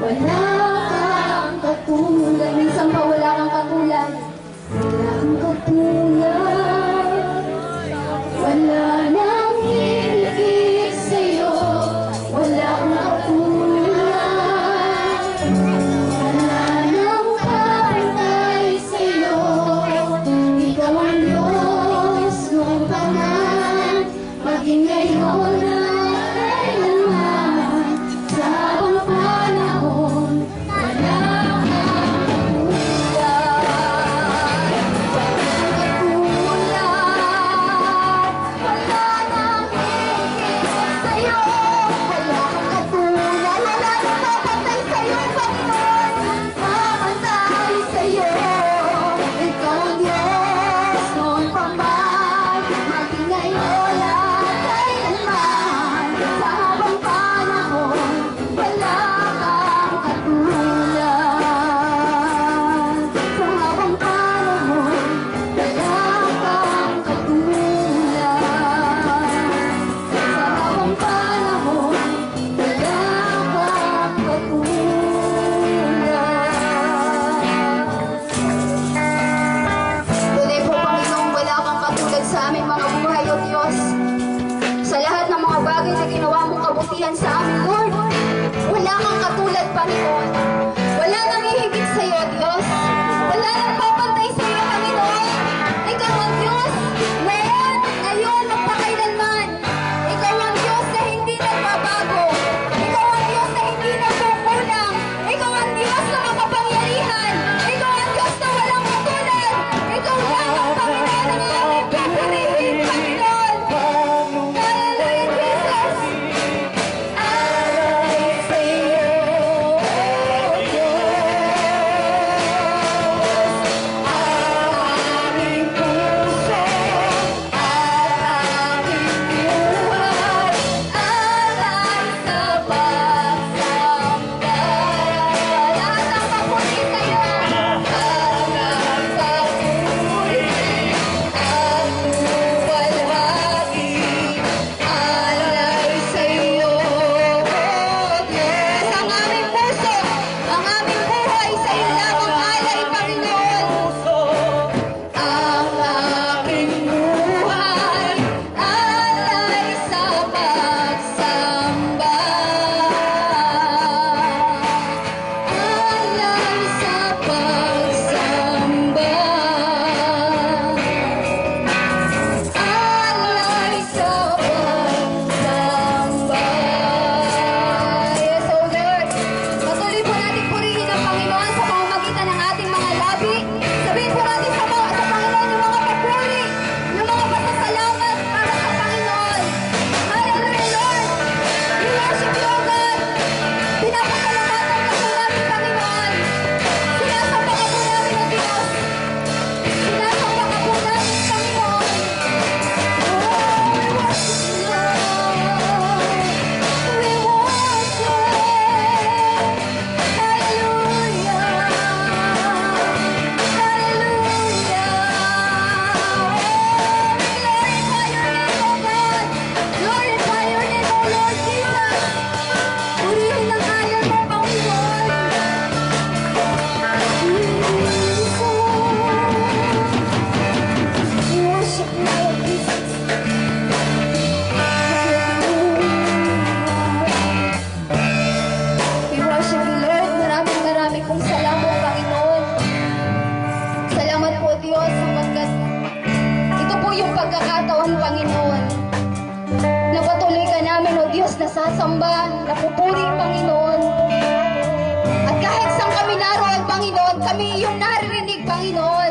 Wala kang katulad. Minsan pa wala kang katulad. Wala kang katulad. Wala nang higit sa'yo. Wala kang katulad. Wala nang kapantay sa'yo. Ikaw ang Diyos noong tanan, maging ngayon na kailanman. Sa habang panahon, wala kang sa amin, Lord. Wala kang katulad, Panginoon. Wala nang hihigit sa'yo, Diyos. Wala nang papantay sa'yo, Panginoon. Ikaw ang Diyos ngayon, ngayon, magpakailanman. Ikaw ang Diyos na hindi nagbabago. Ikaw ang Diyos na hindi nagkukulang. Ikaw ang Diyos na makapangyarihan. Ikaw ang Diyos na walang katulad. Ikaw lang ang Panginoon ng aming papurihin, Panginoon. Hallelujah, Jesus. Panginoon, napatuloy ka namin, O Diyos, nasasamba, napupuri, Panginoon. At kahit saan kami naroon, Panginoon, kami iyong naririnig, Panginoon.